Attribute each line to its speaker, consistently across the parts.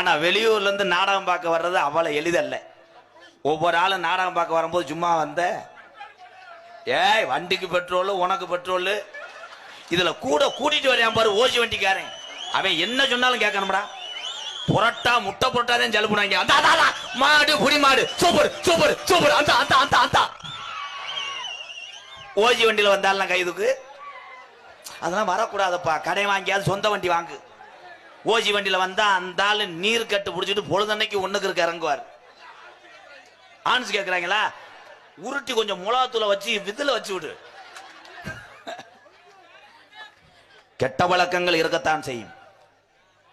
Speaker 1: ஆனா வெளியூர்ல இருந்து நாடகம் பார்க்க வர்றது அவ்வளவு எளிதல்ல. ஒவ்வொரு ஆளும் நாடகம் பார்க்க வரும்போது சும்மா வந்த ஏய் வண்டிக்கு பெட்ரோல் உனக்கு பெட்ரோல் இதுல கூட கூட்டிட்டு வரையான் பாரு ஓசி வண்டிக்காரன். அவன் என்ன சொன்னாலும் கேட்கணும்டா. புரட்டா முட்டை புரட்டா தான் ஜலுப்புனாங்க. அந்த மாடு புடி மாடு சூப்பர் சூப்பர் சூப்பர் அந்த அந்த அந்த அந்த ஓசி வண்டியில வந்தாலும் கைதுக்கு அதெல்லாம் வரக்கூடாதுப்பா. கடை வாங்கியாவது சொந்த வண்டி வாங்கு. ஓசி வண்டியில வந்தா அந்த ஆளு நீர் கட்டு பிடிச்சிட்டு பொழுதன்னைக்கு ஒண்ணுக்கு இருக்க இறங்குவார். ஆன்ஸ் கேட்கிறாங்களா உருட்டி கொஞ்சம் முளாத்தூளை வச்சு விதுல வச்சு விடு. கெட்ட வழக்கங்கள் இருக்கத்தான் செய்யும்.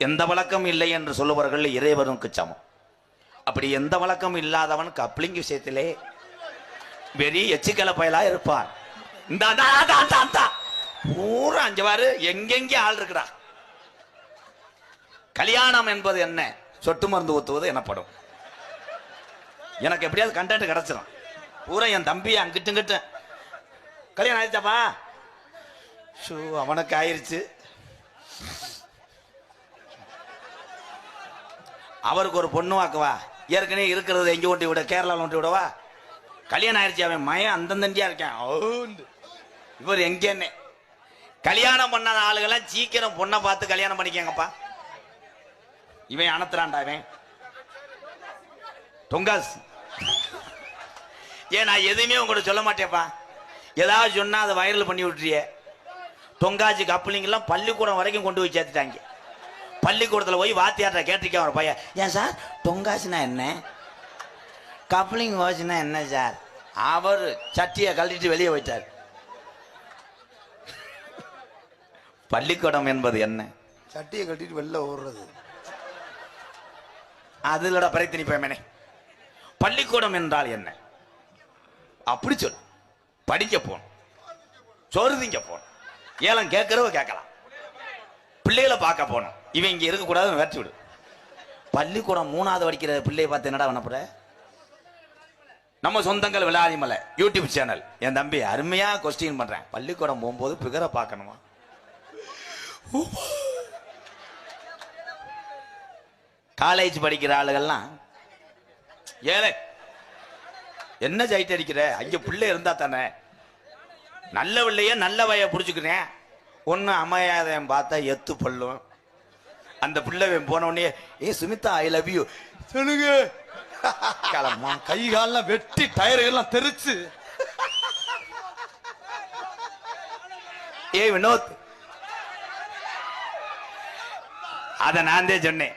Speaker 1: எந்த வழக்கம் இல்லை என்று சொல்லுவார்கள் இறைவனுக்கு சமம். அப்படி எந்த வழக்கம் இல்லாதவன் கப்ளிங் விஷயத்திலே வெறி எச்சிக்கல பயலா இருப்பான். இந்த பூரா அஞ்சவாறு எங்கெங்கே ஆள் இருக்கிறா. கல்யாணம் என்பது என்ன? சொட்டு மருந்து ஊத்துவது எனப்படும். எனக்கு எப்படியாவது கண்டென்ட் கிடைச்சிடும். பூரா என் தம்பி அங்கிட்டு கிட்ட கல்யாணம் ஆயிடுச்சாப்பா. ஷூ அவனுக்கு ஆயிருச்சு. அவருக்கு ஒரு பொண்ணு வாக்குவா. ஏற்கனவே இருக்கிறது எங்க ஒட்டி விட கேரளாவில் ஒட்டி விடவா. கல்யாணம் ஆயிடுச்சு. அவன் மயம் அந்தந்தண்டியா இருக்கான். இவர் எங்கேன்னு கல்யாணம் பண்ணாத ஆளுகெல்லாம் சீக்கிரம் பொண்ணை பார்த்து கல்யாணம் பண்ணிக்கங்கப்பா. இவன் அனுத்துறான்டா. இவன் தொங்காஸ். ஏன் நான் எதுவுமே உங்கள்கிட்ட சொல்ல மாட்டேப்பா. ஏதாவது சொன்னா அதை வைரல் பண்ணி விட்டுறிய. தொங்காச்சு கப்பலிங்கெல்லாம் பள்ளிக்கூடம் வரைக்கும் கொண்டு போய் சேர்த்துட்டாங்க. பள்ளிக்கூடத்தில் போய் வாத்தியார்ட்ட கேட்டிருக்கேன் ஒரு பையன். ஏன் சார் தொங்காசுனா என்ன, கப்ளிங் வாட்ச்னா என்ன சார்? அவர் சட்டியை கழட்டிட்டு வெளியே போயிட்டார். பள்ளிக்கூடம் என்பது என்ன?
Speaker 2: சட்டியை கழட்டிட்டு வெளில ஓடுறது.
Speaker 1: அதுலோட பரித்தனி பயமனே. பள்ளிக்கூடம் என்றால் என்ன? அப்படி சொல். படிக்க போகணும், சொருதிங்க போகணும், ஏலம் கேட்கறவ கேட்கலாம், பிள்ளைகளை பார்க்க போகணும். இவன் இங்க இருக்கக்கூடாது வேற்றி விடு. பள்ளிக்கூடம் 3வது படிக்கிற பிள்ளையை பார்த்து என்னடா பண்ண போற? நம்ம சொந்தங்கள் விளையாதிமலை யூடியூப் சேனல் என் தம்பி அருமையா கொஸ்டின் பண்றேன். பள்ளிக்கூடம் போகும்போது பிகரை பார்க்கணுமா? காலேஜ் படிக்கிற ஆளுகள்லாம் ஏழை என்ன ஜைட் அடிக்கிற? அங்க பிள்ளை இருந்தா தானே. நல்ல பிள்ளைய நல்ல வய புடிச்சுக்கிறேன். ஒன்னு அமையாதவன் பார்த்தா எத்து பல்லும். அந்த பிள்ளை போன உடனே ஏ சுமிதா ஐ லவ் யூ சொல்லுங்க. கை கால்லாம் வெட்டி டயர்கள்லாம் தெரிச்சு ஏ வினோத் அத நான் தான் சொன்னேன்.